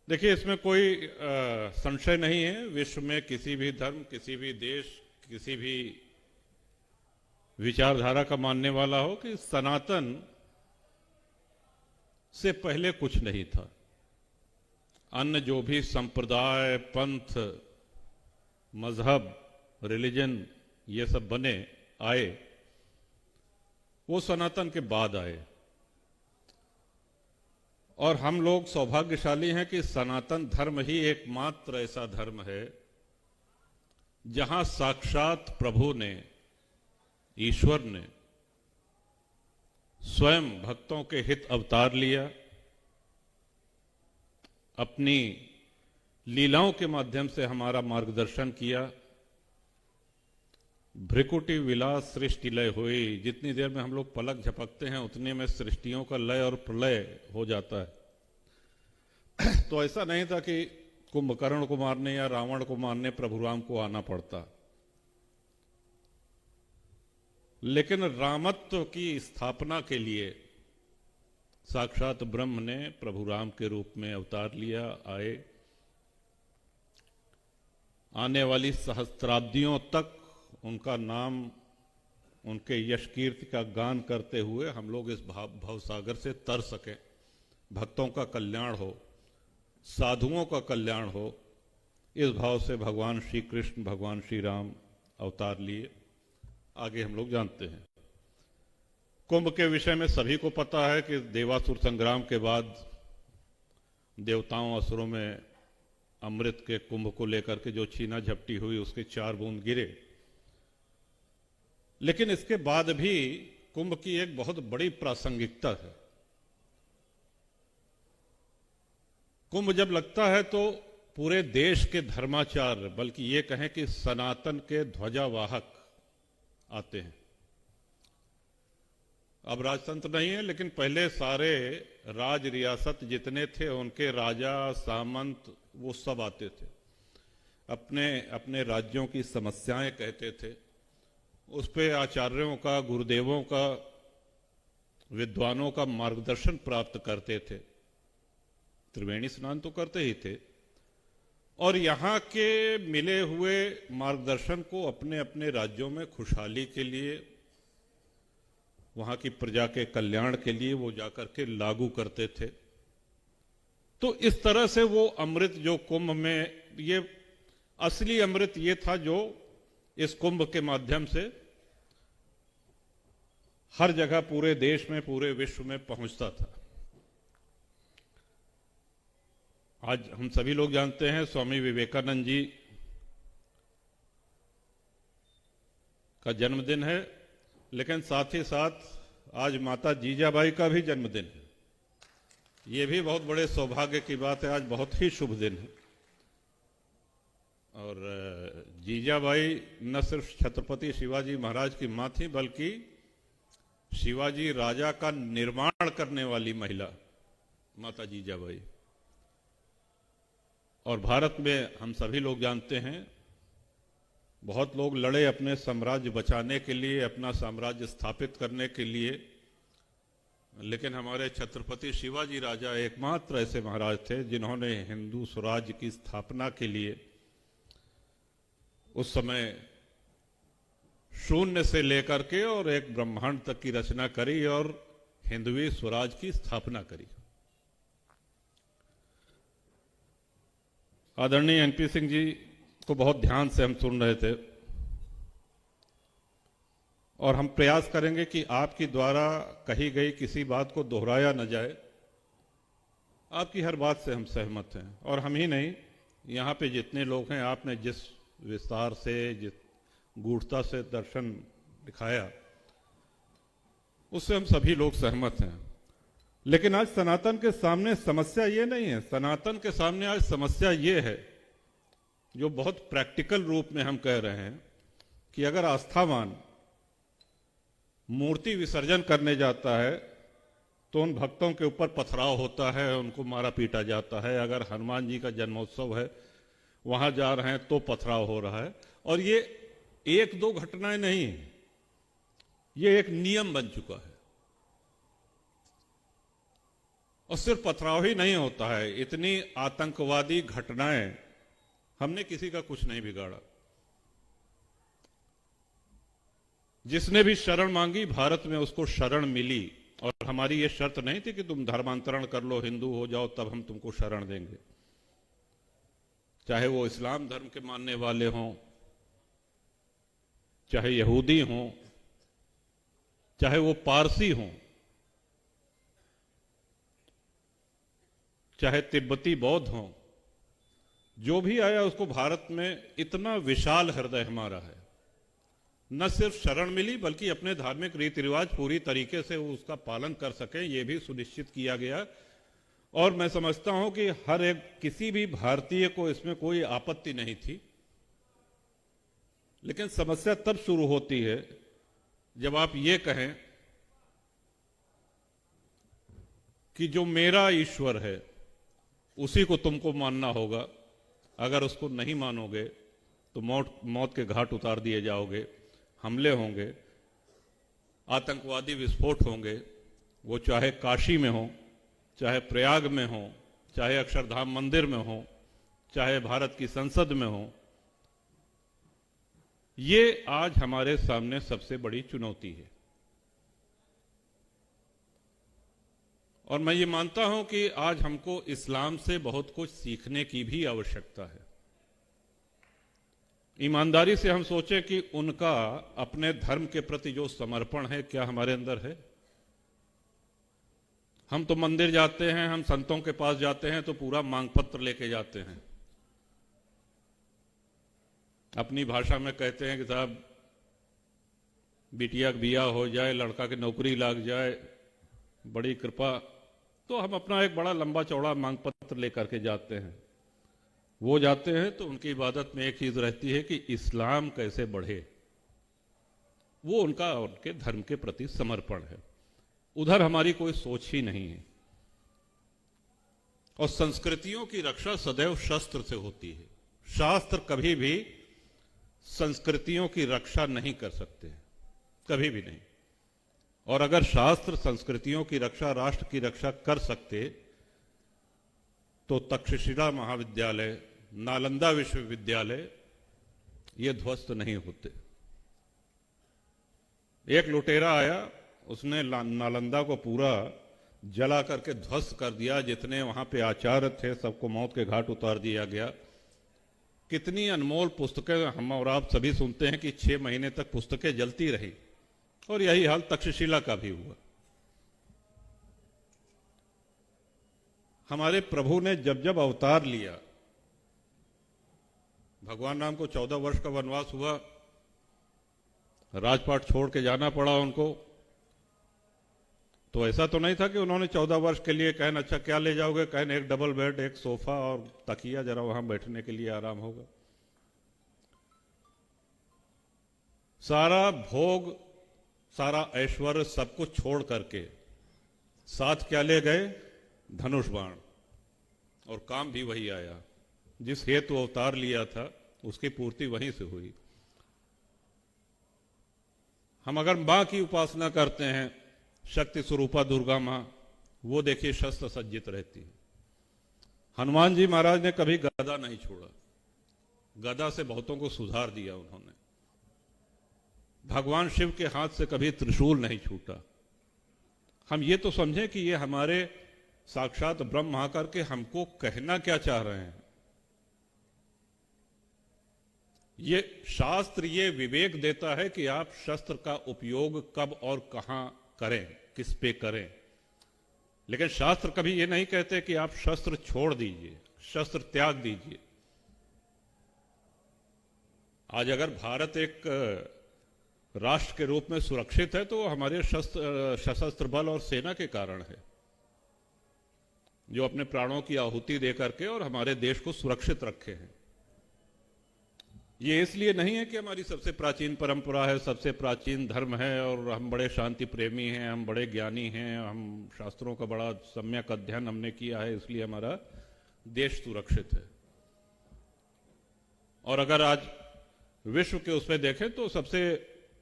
देखिए, इसमें कोई संशय नहीं है। विश्व में किसी भी धर्म, किसी भी देश, किसी भी विचारधारा का मानने वाला हो कि सनातन से पहले कुछ नहीं था। अन्य जो भी संप्रदाय, पंथ, मजहब, रिलीजन ये सब बने आए, वो सनातन के बाद आए। और हम लोग सौभाग्यशाली हैं कि सनातन धर्म ही एकमात्र ऐसा धर्म है जहां साक्षात प्रभु ने, ईश्वर ने स्वयं भक्तों के हित अवतार लिया, अपनी लीलाओं के माध्यम से हमारा मार्गदर्शन किया। भ्रिकुटी विलास सृष्टि लय हुई। जितनी देर में हम लोग पलक झपकते हैं उतने में सृष्टियों का लय और प्रलय हो जाता है। तो ऐसा नहीं था कि कुंभकर्ण को मारने या रावण को मारने प्रभु राम को आना पड़ता, लेकिन रामत्व की स्थापना के लिए साक्षात ब्रह्म ने प्रभु राम के रूप में अवतार लिया, आए। आने वाली सहस्त्राब्दियों तक उनका नाम, उनके यश कीर्ति का गान करते हुए हम लोग इस भवसागर से तर सकें, भक्तों का कल्याण हो, साधुओं का कल्याण हो। इस भाव से भगवान श्री कृष्ण, भगवान श्री राम अवतार लिए। आगे हम लोग जानते हैं। कुंभ के विषय में सभी को पता है कि देवासुर संग्राम के बाद देवताओं असुरों में अमृत के कुंभ को लेकर के जो छीना झपटी हुई, उसके 4 बूंद गिरे। लेकिन इसके बाद भी कुंभ की एक बहुत बड़ी प्रासंगिकता है। कुंभ जब लगता है तो पूरे देश के धर्माचार्य, बल्कि ये कहें कि सनातन के ध्वजावाहक आते हैं। अब राजतंत्र नहीं है, लेकिन पहले सारे राज रियासत जितने थे उनके राजा, सामंत, वो सब आते थे, अपने अपने राज्यों की समस्याएं कहते थे, उस पे आचार्यों का, गुरुदेवों का, विद्वानों का मार्गदर्शन प्राप्त करते थे। त्रिवेणी स्नान तो करते ही थे, और यहां के मिले हुए मार्गदर्शन को अपने अपने राज्यों में खुशहाली के लिए, वहां की प्रजा के कल्याण के लिए वो जाकर के लागू करते थे। तो इस तरह से वो अमृत जो कुंभ में, ये असली अमृत ये था जो इस कुंभ के माध्यम से हर जगह, पूरे देश में, पूरे विश्व में पहुंचता था। आज हम सभी लोग जानते हैं स्वामी विवेकानंद जी का जन्मदिन है, लेकिन साथ ही साथ आज माता जीजाबाई का भी जन्मदिन है। ये भी बहुत बड़े सौभाग्य की बात है, आज बहुत ही शुभ दिन है। और जीजाबाई न सिर्फ छत्रपति शिवाजी महाराज की मां थी, बल्कि शिवाजी राजा का निर्माण करने वाली महिला माता जीजाबाई। और भारत में हम सभी लोग जानते हैं, बहुत लोग लड़े अपने साम्राज्य बचाने के लिए, अपना साम्राज्य स्थापित करने के लिए, लेकिन हमारे छत्रपति शिवाजी राजा एकमात्र ऐसे महाराज थे जिन्होंने हिंदू स्वराज्य की स्थापना के लिए उस समय शून्य से लेकर के और एक ब्रह्मांड तक की रचना करी और हिंदवी स्वराज की स्थापना करी। आदरणीय एनपी सिंह जी को बहुत ध्यान से हम सुन रहे थे, और हम प्रयास करेंगे कि आपकी द्वारा कही गई किसी बात को दोहराया न जाए। आपकी हर बात से हम सहमत हैं, और हम ही नहीं, यहाँ पे जितने लोग हैं, आपने जिस विस्तार से, जिस गूढ़ता से दर्शन दिखाया, उससे हम सभी लोग सहमत हैं। लेकिन आज सनातन के सामने समस्या ये नहीं है। सनातन के सामने आज समस्या ये है, जो बहुत प्रैक्टिकल रूप में हम कह रहे हैं, कि अगर आस्थावान मूर्ति विसर्जन करने जाता है तो उन भक्तों के ऊपर पथराव होता है, उनको मारा पीटा जाता है। अगर हनुमान जी का जन्मोत्सव है, वहां जा रहे हैं तो पथराव हो रहा है। और ये 1-2 घटनाएं नहीं, ये एक नियम बन चुका है। और सिर्फ पथराव ही नहीं होता है, इतनी आतंकवादी घटनाएं, हमने किसी का कुछ नहीं बिगाड़ा। जिसने भी शरण मांगी भारत में उसको शरण मिली, और हमारी ये शर्त नहीं थी कि तुम धर्मांतरण कर लो, हिंदू हो जाओ, तब हम तुमको शरण देंगे। चाहे वो इस्लाम धर्म के मानने वाले हों, चाहे यहूदी हों, चाहे वो पारसी हों, चाहे तिब्बती बौद्ध हों, जो भी आया उसको भारत में इतना विशाल हृदय हमारा है, न सिर्फ शरण मिली बल्कि अपने धार्मिक रीति रिवाज पूरी तरीके से वो उसका पालन कर सकें, यह भी सुनिश्चित किया गया। और मैं समझता हूं कि हर एक किसी भी भारतीय को इसमें कोई आपत्ति नहीं थी। लेकिन समस्या तब शुरू होती है जब आप ये कहें कि जो मेरा ईश्वर है उसी को तुमको मानना होगा, अगर उसको नहीं मानोगे तो मौत के घाट उतार दिए जाओगे, हमले होंगे, आतंकवादी विस्फोट होंगे, वो चाहे काशी में हो, चाहे प्रयाग में हो, चाहे अक्षरधाम मंदिर में हो, चाहे भारत की संसद में हो। ये आज हमारे सामने सबसे बड़ी चुनौती है। और मैं ये मानता हूं कि आज हमको इस्लाम से बहुत कुछ सीखने की भी आवश्यकता है। ईमानदारी से हम सोचें कि उनका अपने धर्म के प्रति जो समर्पण है, क्या हमारे अंदर है? हम तो मंदिर जाते हैं, हम संतों के पास जाते हैं तो पूरा मांग पत्र लेके जाते हैं। अपनी भाषा में कहते हैं कि साहब बिटिया का बियाह हो जाए, लड़का की नौकरी लग जाए, बड़ी कृपा, तो हम अपना एक बड़ा लंबा चौड़ा मांग पत्र लेकर के जाते हैं। वो जाते हैं तो उनकी इबादत में एक चीज रहती है कि इस्लाम कैसे बढ़े, वो उनका उनके धर्म के प्रति समर्पण है। उधर हमारी कोई सोच ही नहीं है। और संस्कृतियों की रक्षा सदैव शस्त्र से होती है। शास्त्र कभी भी संस्कृतियों की रक्षा नहीं कर सकते, कभी भी नहीं। और अगर शास्त्र संस्कृतियों की रक्षा, राष्ट्र की रक्षा कर सकते तो तक्षशिला महाविद्यालय, नालंदा विश्वविद्यालय ये ध्वस्त नहीं होते। एक लुटेरा आया, उसने नालंदा को पूरा जला करके ध्वस्त कर दिया। जितने वहां पे आचार्य थे सबको मौत के घाट उतार दिया गया। कितनी अनमोल पुस्तकें हम और आप सभी सुनते हैं कि 6 महीने तक पुस्तकें जलती रही, और यही हाल तक्षशिला का भी हुआ। हमारे प्रभु ने जब जब अवतार लिया, भगवान राम को 14 वर्ष का वनवास हुआ, राजपाट छोड़ के जाना पड़ा उनको। तो ऐसा तो नहीं था कि उन्होंने 14 वर्ष के लिए कहन अच्छा क्या ले जाओगे, कहन एक डबल बेड, एक सोफा और तकिया, जरा वहां बैठने के लिए आराम होगा। सारा भोग, सारा ऐश्वर्य सब कुछ छोड़ करके साथ क्या ले गए? धनुष बाण। और काम भी वही आया, जिस हेतु अवतार लिया था उसकी पूर्ति वहीं से हुई। हम अगर मां की उपासना करते हैं, शक्ति स्वरूपा दुर्गा मां, वो देखिए शस्त्र सज्जित रहती है। हनुमान जी महाराज ने कभी गदा नहीं छोड़ा, गदा से बहुतों को सुधार दिया उन्होंने। भगवान शिव के हाथ से कभी त्रिशूल नहीं छूटा। हम ये तो समझें कि ये हमारे साक्षात ब्रह्म आकर के हमको कहना क्या चाह रहे हैं। ये शास्त्र ये विवेक देता है कि आप शस्त्र का उपयोग कब और कहां करें, किस पे करें। लेकिन शास्त्र कभी ये नहीं कहते कि आप शस्त्र छोड़ दीजिए, शस्त्र त्याग दीजिए। आज अगर भारत एक राष्ट्र के रूप में सुरक्षित है तो हमारे सशस्त्र बल और सेना के कारण है, जो अपने प्राणों की आहुति दे करके और हमारे देश को सुरक्षित रखे हैं। ये इसलिए नहीं है कि हमारी सबसे प्राचीन परंपरा है, सबसे प्राचीन धर्म है और हम बड़े शांति प्रेमी हैं, हम बड़े ज्ञानी हैं, हम शास्त्रों का बड़ा सम्यक अध्ययन हमने किया है, इसलिए हमारा देश सुरक्षित है। और अगर आज विश्व के उसमें देखें तो सबसे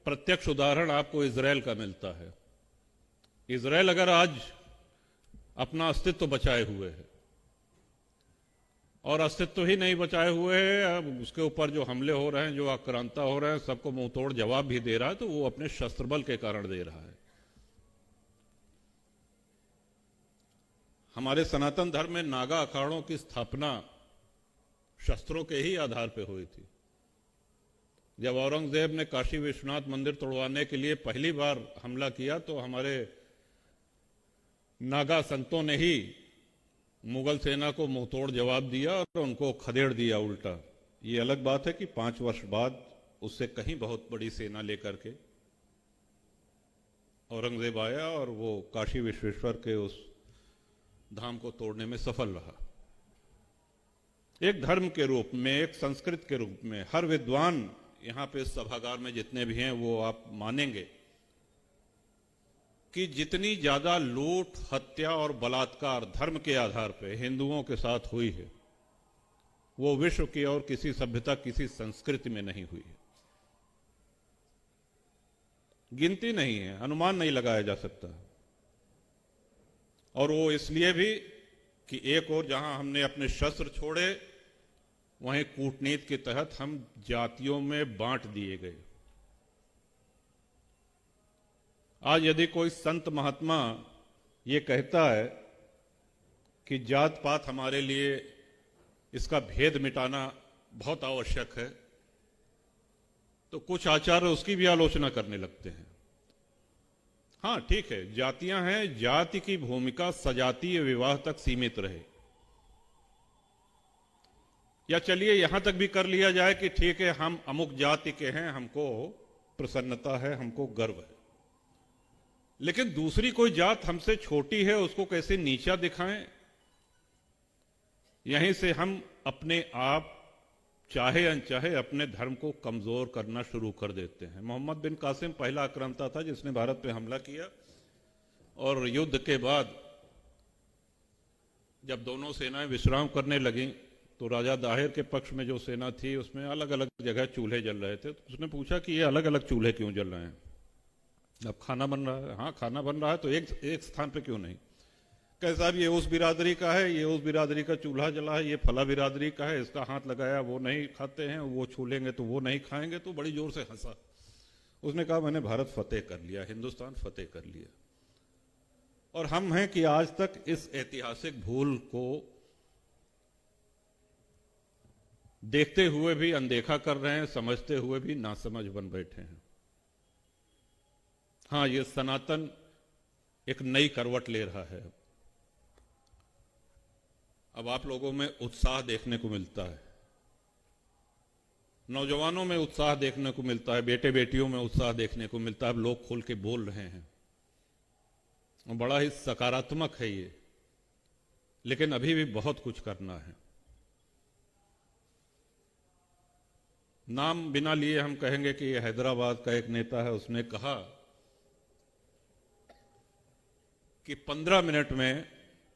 प्रत्यक्ष उदाहरण आपको इजराइल का मिलता है। इजराइल अगर आज अपना अस्तित्व बचाए हुए है, और अस्तित्व ही नहीं बचाए हुए है, अब उसके ऊपर जो हमले हो रहे हैं, जो आक्रांता हो रहे हैं, सबको मुंह तोड़ जवाब भी दे रहा है, तो वो अपने शस्त्र बल के कारण दे रहा है। हमारे सनातन धर्म में नागा अखाड़ों की स्थापना शस्त्रों के ही आधार पर हुई थी। जब औरंगजेब ने काशी विश्वनाथ मंदिर तोड़वाने के लिए पहली बार हमला किया, तो हमारे नागा संतों ने ही मुगल सेना को मुंहतोड़ जवाब दिया और उनको खदेड़ दिया उल्टा। ये अलग बात है कि 5 वर्ष बाद उससे कहीं बहुत बड़ी सेना लेकर के औरंगजेब आया और वो काशी विश्वेश्वर के उस धाम को तोड़ने में सफल रहा। एक धर्म के रूप में, एक संस्कृति के रूप में, हर विद्वान यहां पे सभागार में जितने भी हैं वो आप मानेंगे कि जितनी ज्यादा लूट, हत्या और बलात्कार धर्म के आधार पर हिंदुओं के साथ हुई है, वो विश्व की और किसी सभ्यता, किसी संस्कृति में नहीं हुई है। गिनती नहीं है, अनुमान नहीं लगाया जा सकता। और वो इसलिए भी कि एक और जहां हमने अपने शस्त्र छोड़े, वहीं कूटनीति के तहत हम जातियों में बांट दिए गए। आज यदि कोई संत महात्मा ये कहता है कि जात पात हमारे लिए इसका भेद मिटाना बहुत आवश्यक है, तो कुछ आचार्य उसकी भी आलोचना करने लगते हैं। हाँ ठीक है, जातियां हैं, जाति की भूमिका सजातीय विवाह तक सीमित रहे, या चलिए यहां तक भी कर लिया जाए कि ठीक है, हम अमुक जाति के हैं, हमको प्रसन्नता है, हमको गर्व है, लेकिन दूसरी कोई जात हमसे छोटी है, उसको कैसे नीचा दिखाएं? यहीं से हम अपने आप चाहे अनचाहे अपने धर्म को कमजोर करना शुरू कर देते हैं। मोहम्मद बिन कासिम पहला आक्रांता था जिसने भारत पे हमला किया, और युद्ध के बाद जब दोनों सेनाएं विश्राम करने लगी, तो राजा दाहिर के पक्ष में जो सेना थी उसमें अलग अलग जगह चूल्हे जल रहे थे। तो उसने पूछा कि ये अलग अलग चूल्हे क्यों जल रहे हैं? अब खाना बन रहा है। हाँ खाना बन रहा है, तो एक स्थान पे क्यों नहीं? कहे साहब ये उस बिरादरी का है, ये उस बिरादरी का चूल्हा जला है, ये फला बिरादरी का है, इसका हाथ लगाया वो नहीं खाते हैं, वो छू लेंगे तो वो नहीं खाएंगे। तो बड़ी जोर से हंसा। उसने कहा मैंने भारत फतेह कर लिया, हिंदुस्तान फतेह कर लिया। और हम हैं कि आज तक इस ऐतिहासिक भूल को देखते हुए भी अनदेखा कर रहे हैं, समझते हुए भी नासमझ बन बैठे हैं। हाँ, ये सनातन एक नई करवट ले रहा है। अब आप लोगों में उत्साह देखने को मिलता है, नौजवानों में उत्साह देखने को मिलता है, बेटे बेटियों में उत्साह देखने को मिलता है। अब लोग खुल के बोल रहे हैं, बड़ा ही सकारात्मक है ये, लेकिन अभी भी बहुत कुछ करना है। नाम बिना लिए हम कहेंगे कि ये हैदराबाद का एक नेता है, उसने कहा कि 15 मिनट में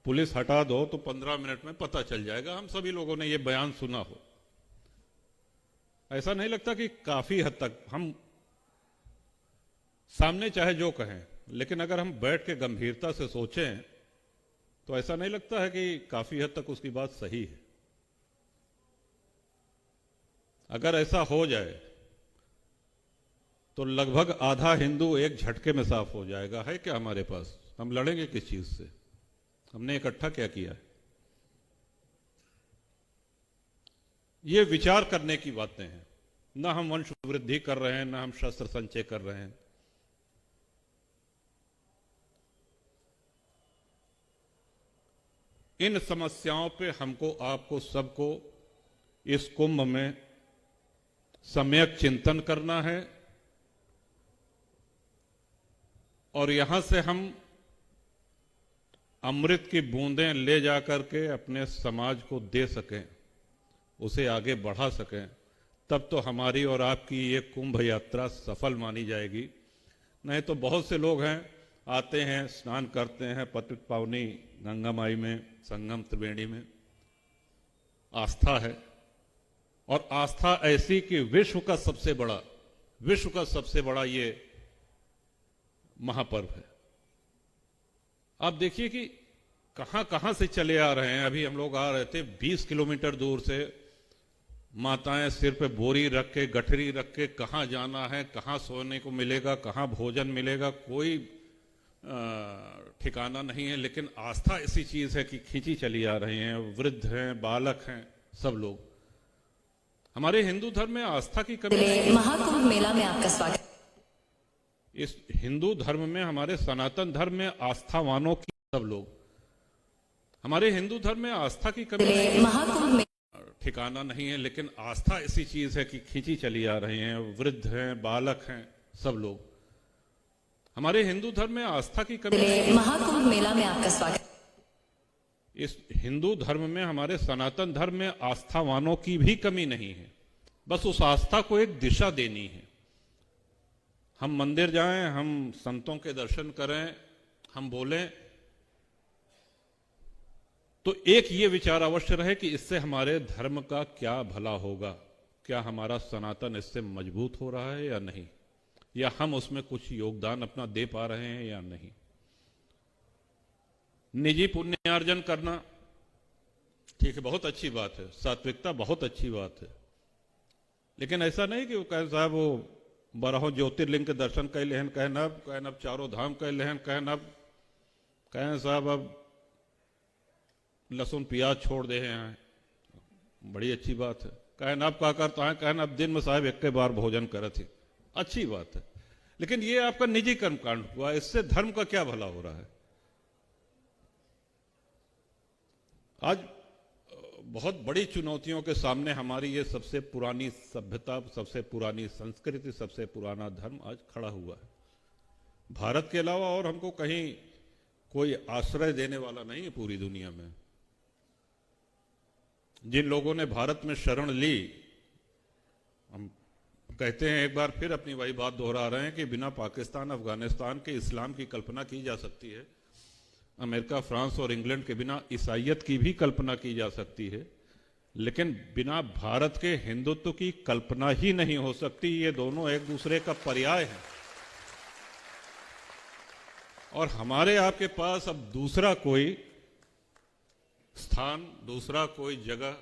पुलिस हटा दो तो 15 मिनट में पता चल जाएगा। हम सभी लोगों ने ये बयान सुना हो। ऐसा नहीं लगता कि काफी हद तक हम सामने चाहे जो कहें, लेकिन अगर हम बैठ के गंभीरता से सोचें तो ऐसा नहीं लगता है कि काफी हद तक उसकी बात सही है? अगर ऐसा हो जाए तो लगभग आधा हिंदू एक झटके में साफ हो जाएगा। है क्या हमारे पास? हम लड़ेंगे किस चीज से? हमने इकट्ठा क्या किया है? ये विचार करने की बातें हैं। ना हम वंश वृद्धि कर रहे हैं, ना हम शस्त्र संचय कर रहे हैं। इन समस्याओं पे हमको, आपको, सबको इस कुंभ में सम्यक चिंतन करना है, और यहां से हम अमृत की बूंदें ले जाकर के अपने समाज को दे सकें, उसे आगे बढ़ा सकें, तब तो हमारी और आपकी ये कुंभ यात्रा सफल मानी जाएगी। नहीं तो बहुत से लोग हैं, आते हैं, स्नान करते हैं पतित पावनी गंगा माई में, संगम त्रिवेणी में, आस्था है, और आस्था ऐसी कि विश्व का सबसे बड़ा ये महापर्व है। आप देखिए कि कहां कहां से चले आ रहे हैं। अभी हम लोग आ रहे थे 20 किलोमीटर दूर से, माताएं सिर पे बोरी रख के, गठरी रख के, कहां जाना है, कहां सोने को मिलेगा, कहां भोजन मिलेगा, कोई ठिकाना नहीं है। लेकिन आस्था ऐसी चीज है कि खींची चली आ रही हैं। वृद्ध हैं, बालक हैं, सब लोग। हमारे हिंदू धर्म में आस्था की कमी। महाकुंभ मेला में आपका स्वागत। इस हिंदू धर्म में, हमारे सनातन धर्म में आस्थावानों की, सब लोग। हमारे हिंदू धर्म में आस्था की कमी। महाकुंभ में ठिकाना नहीं है। लेकिन आस्था ऐसी चीज है कि खींची चली आ रही हैं। वृद्ध हैं, बालक हैं, सब लोग। हमारे हिंदू धर्म में आस्था की कमी। महाकुंभ मेला में आपका स्वागत। इस हिंदू धर्म में, हमारे सनातन धर्म में आस्थावानों की भी कमी नहीं है। बस उस आस्था को एक दिशा देनी है। हम मंदिर जाएं, हम संतों के दर्शन करें, हम बोलें, तो एक ये विचार अवश्य रहे कि इससे हमारे धर्म का क्या भला होगा। क्या हमारा सनातन इससे मजबूत हो रहा है या नहीं, या हम उसमें कुछ योगदान अपना दे पा रहे हैं या नहीं। निजी पुण्यार्जन करना ठीक है, बहुत अच्छी बात है, सात्विकता बहुत अच्छी बात है। लेकिन ऐसा नहीं कि वो कहे साहब वो 12 ज्योतिर्लिंग के दर्शन कर लेहन, कहें अब चारों धाम कर लेहन, कहें साहब अब लहसुन प्याज छोड़ दे हैं, बड़ी अच्छी बात है। कहें अब क्या करता है, कहें अब दिन में साहब एक के बार भोजन करे थे, अच्छी बात है। लेकिन ये आपका निजी कर्मकांड हुआ, इससे धर्म का क्या भला हो रहा है। आज बहुत बड़ी चुनौतियों के सामने हमारी ये सबसे पुरानी सभ्यता, सबसे पुरानी संस्कृति, सबसे पुराना धर्म आज खड़ा हुआ है। भारत के अलावा और हमको कहीं कोई आश्रय देने वाला नहीं है पूरी दुनिया में। जिन लोगों ने भारत में शरण ली, हम कहते हैं, एक बार फिर अपनी वही बात दोहरा रहे हैं कि बिना पाकिस्तान, अफगानिस्तान के इस्लाम की कल्पना की जा सकती है। अमेरिका, फ्रांस और इंग्लैंड के बिना ईसाइयत की भी कल्पना की जा सकती है, लेकिन बिना भारत के हिंदुत्व की कल्पना ही नहीं हो सकती। ये दोनों एक दूसरे का पर्याय है। और हमारे आपके पास अब दूसरा कोई स्थान, दूसरा कोई जगह,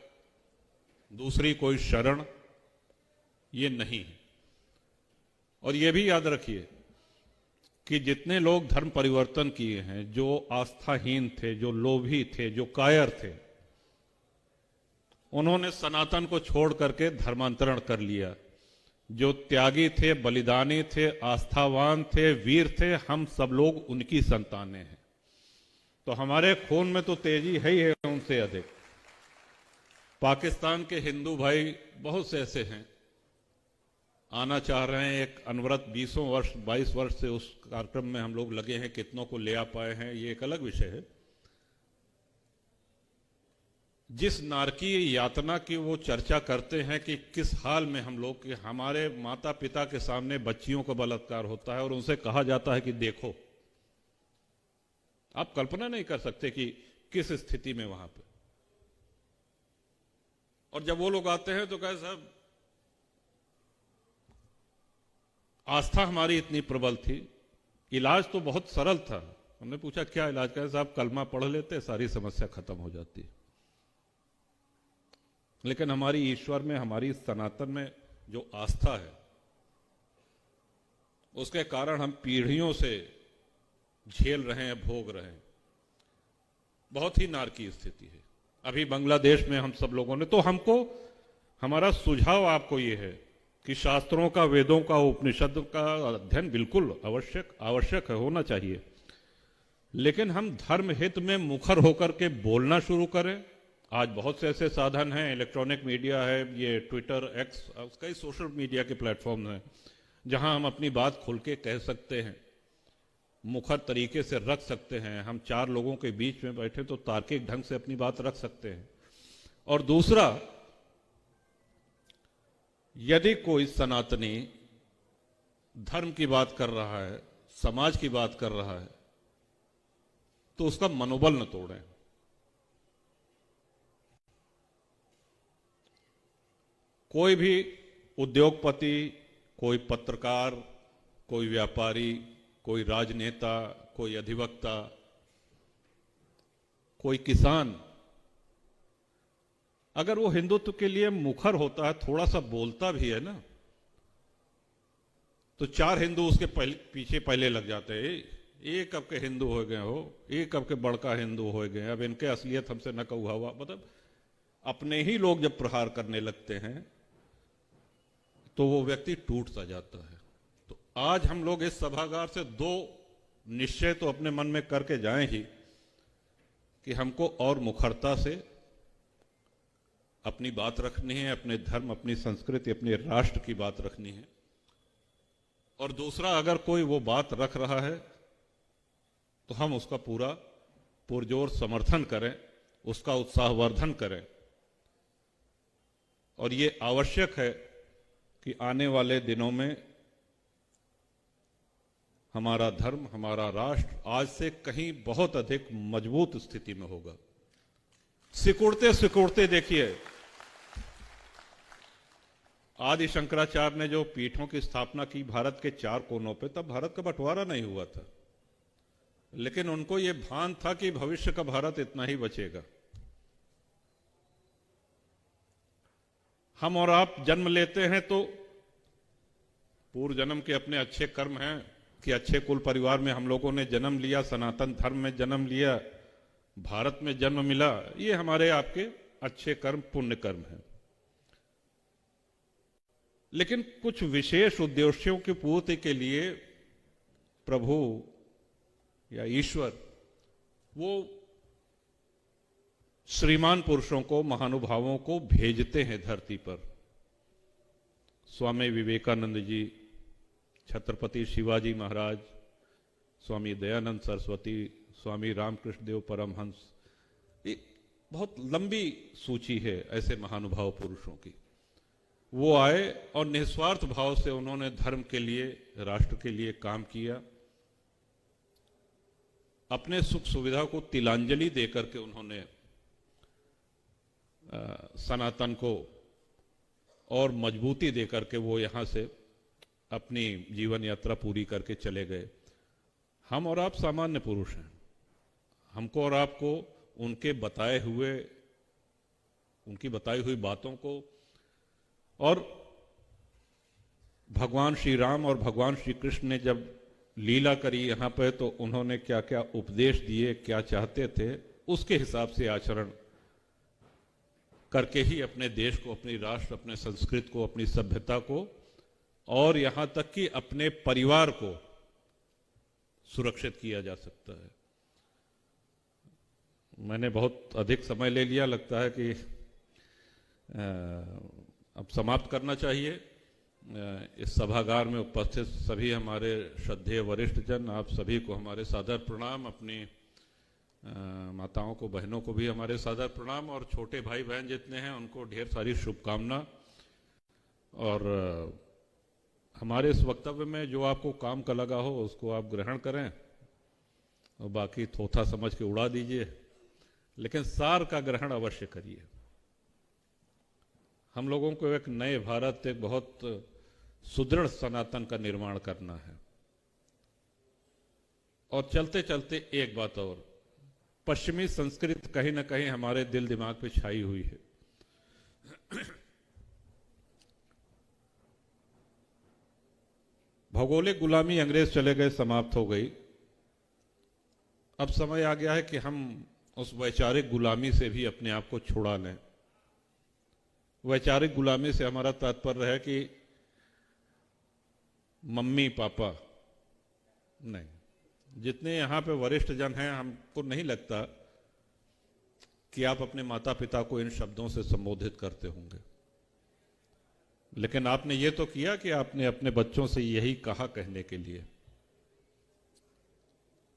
दूसरी कोई शरण ये नहीं है। और ये भी याद रखिए कि जितने लोग धर्म परिवर्तन किए हैं, जो आस्थाहीन थे, जो लोभी थे, जो कायर थे, उन्होंने सनातन को छोड़ करके धर्मांतरण कर लिया। जो त्यागी थे, बलिदानी थे, आस्थावान थे, वीर थे, हम सब लोग उनकी संतानें हैं। तो हमारे खून में तो तेजी है ही है उनसे अधिक। पाकिस्तान के हिंदू भाई बहुत से ऐसे हैं, आना चाह रहे हैं। एक अनवरत 20 वर्ष 22 वर्ष से उस कार्यक्रम में हम लोग लगे हैं, कितनों को ले आ पाए हैं ये एक अलग विषय है। जिस नारकीय यातना की वो चर्चा करते हैं कि किस हाल में हम लोग, कि हमारे माता पिता के सामने बच्चियों का बलात्कार होता है और उनसे कहा जाता है कि देखो, आप कल्पना नहीं कर सकते कि किस स्थिति में वहां पे। और जब वो लोग आते हैं तो कहे साहब आस्था हमारी इतनी प्रबल थी, इलाज तो बहुत सरल था। हमने पूछा क्या इलाज, कहे साहब कलमा पढ़ लेते सारी समस्या खत्म हो जाती। लेकिन हमारी ईश्वर में, हमारी सनातन में जो आस्था है, उसके कारण हम पीढ़ियों से झेल रहे हैं, भोग रहे हैं। बहुत ही नारकीय स्थिति है। अभी बांग्लादेश में हम सब लोगों ने, तो हमको, हमारा सुझाव आपको ये है कि शास्त्रों का, वेदों का, उपनिषद का अध्ययन बिल्कुल आवश्यक है, होना चाहिए। लेकिन हम धर्म हित में मुखर होकर के बोलना शुरू करें। आज बहुत से ऐसे साधन हैं, इलेक्ट्रॉनिक मीडिया है, ये ट्विटर, एक्स, कई सोशल मीडिया के प्लेटफॉर्म हैं, जहां हम अपनी बात खुल के कह सकते हैं, मुखर तरीके से रख सकते हैं। हम 4 लोगों के बीच में बैठे तो तार्किक ढंग से अपनी बात रख सकते हैं। और दूसरा, यदि कोई सनातनी धर्म की बात कर रहा है, समाज की बात कर रहा है, तो उसका मनोबल न तोड़ें। कोई भी उद्योगपति, कोई पत्रकार, कोई व्यापारी, कोई राजनेता, कोई अधिवक्ता, कोई किसान अगर वो हिंदुत्व के लिए मुखर होता है, थोड़ा सा बोलता भी है ना, तो 4 हिंदू उसके पीछे पहले लग जाते हैं। ये कब के हिंदू हो गए हो, ये कब के बड़का हिंदू हो गए, अब इनके असलियत हमसे न कहुआ हुआ। मतलब अपने ही लोग जब प्रहार करने लगते हैं तो वो व्यक्ति टूट सा जाता है। तो आज हम लोग इस सभागार से 2 निश्चय तो अपने मन में करके जाएं ही कि हमको और मुखरता से अपनी बात रखनी है, अपने धर्म, अपनी संस्कृति, अपने राष्ट्र की बात रखनी है। और दूसरा, अगर कोई वो बात रख रहा है तो हम उसका पूरा पुरजोर समर्थन करें, उसका उत्साहवर्धन करें। और ये आवश्यक है कि आने वाले दिनों में हमारा धर्म, हमारा राष्ट्र आज से कहीं बहुत अधिक मजबूत स्थिति में होगा। सिकुड़ते सिकुड़ते देखिए, आदि शंकराचार्य ने जो पीठों की स्थापना की भारत के 4 कोनों पे, तब भारत का बंटवारा नहीं हुआ था, लेकिन उनको यह भान था कि भविष्य का भारत इतना ही बचेगा। हम और आप जन्म लेते हैं तो पूर्व जन्म के अपने अच्छे कर्म हैं कि अच्छे कुल परिवार में हम लोगों ने जन्म लिया, सनातन धर्म में जन्म लिया, भारत में जन्म मिला। ये हमारे आपके अच्छे कर्म, पुण्य कर्म हैं। लेकिन कुछ विशेष उद्देश्यों की पूर्ति के लिए प्रभु या ईश्वर वो श्रीमान पुरुषों को, महानुभावों को भेजते हैं धरती पर। स्वामी विवेकानंद जी, छत्रपति शिवाजी महाराज, स्वामी दयानंद सरस्वती, स्वामी रामकृष्ण देव परमहंस, ये बहुत लंबी सूची है ऐसे महानुभाव पुरुषों की। वो आए और निस्वार्थ भाव से उन्होंने धर्म के लिए, राष्ट्र के लिए काम किया। अपने सुख सुविधा को तिलांजलि देकर के उन्होंने सनातन को और मजबूती देकर के वो यहां से अपनी जीवन यात्रा पूरी करके चले गए। हम और आप सामान्य पुरुष हैं। हमको और आपको उनके बताए हुए, उनकी बताई हुई बातों को, और भगवान श्री राम और भगवान श्री कृष्ण ने जब लीला करी यहां पर, तो उन्होंने क्या क्या उपदेश दिए, क्या चाहते थे, उसके हिसाब से आचरण करके ही अपने देश को, अपनी राष्ट्र, अपने संस्कृति को, अपनी सभ्यता को और यहां तक कि अपने परिवार को सुरक्षित किया जा सकता है। मैंने बहुत अधिक समय ले लिया, लगता है कि अब समाप्त करना चाहिए। इस सभागार में उपस्थित सभी हमारे श्रद्धेय वरिष्ठ जन, आप सभी को हमारे सादर प्रणाम। अपनी माताओं को, बहनों को भी हमारे सादर प्रणाम, और छोटे भाई बहन जितने हैं उनको ढेर सारी शुभकामना। और हमारे इस वक्तव्य में जो आपको काम का लगा हो उसको आप ग्रहण करें, और बाकी थोथा समझ के उड़ा दीजिए, लेकिन सार का ग्रहण अवश्य करिए। हम लोगों को एक नए भारत, एक बहुत सुदृढ़ सनातन का निर्माण करना है। और चलते चलते एक बात और, पश्चिमी संस्कृति कहीं ना कहीं हमारे दिल दिमाग पे छाई हुई है। भौगोलिक गुलामी अंग्रेज चले गए, समाप्त हो गई। अब समय आ गया है कि हम उस वैचारिक गुलामी से भी अपने आप को छुड़ा लें। वैचारिक गुलामी से हमारा तात्पर्य है कि मम्मी पापा नहीं, जितने यहां पे वरिष्ठ जन हैं, हमको नहीं लगता कि आप अपने माता पिता को इन शब्दों से संबोधित करते होंगे। लेकिन आपने ये तो किया कि आपने अपने बच्चों से यही कहा कहने के लिए।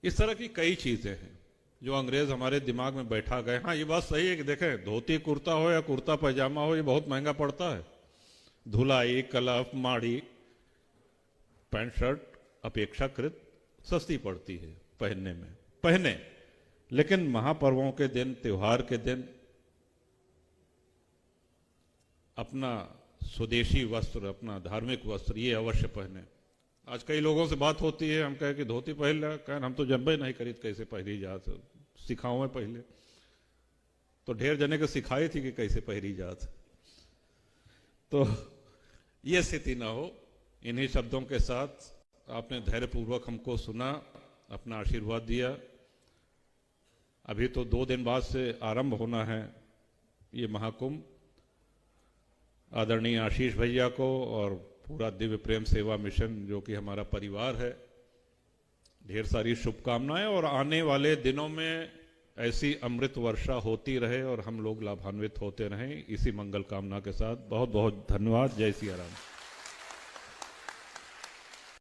इस तरह की कई चीजें हैं जो अंग्रेज हमारे दिमाग में बैठा गए। हाँ, ये बात सही है कि देखें, धोती कुर्ता हो या कुर्ता पैजामा हो, ये बहुत महंगा पड़ता है। धुलाई, कलफ, माड़ी, पैंट शर्ट अपेक्षाकृत सस्ती पड़ती है पहनने में, पहने। लेकिन महापर्वों के दिन, त्योहार के दिन अपना स्वदेशी वस्त्र, अपना धार्मिक वस्त्र ये अवश्य पहने। आज कई लोगों से बात होती है, हम कहें कि धोती पहन ले, कहें हम तो जन्मे नहीं करी, कैसे पहली जा, सिखाओ में पहले। तो ढेर जने को सिखाई थी कि कैसे पहरी जात। तो ये स्थिति ना हो, इन्हीं शब्दों के साथ आपने धैर्यपूर्वक हमको सुना, अपना आशीर्वाद दिया। अभी तो 2 दिन बाद से आरंभ होना है ये महाकुंभ। आदरणीय आशीष भैया को और पूरा दिव्य प्रेम सेवा मिशन जो कि हमारा परिवार है, ढेर सारी शुभकामनाएं, और आने वाले दिनों में ऐसी अमृत वर्षा होती रहे और हम लोग लाभान्वित होते रहें, इसी मंगल कामना के साथ बहुत बहुत धन्यवाद। जय सिया राम।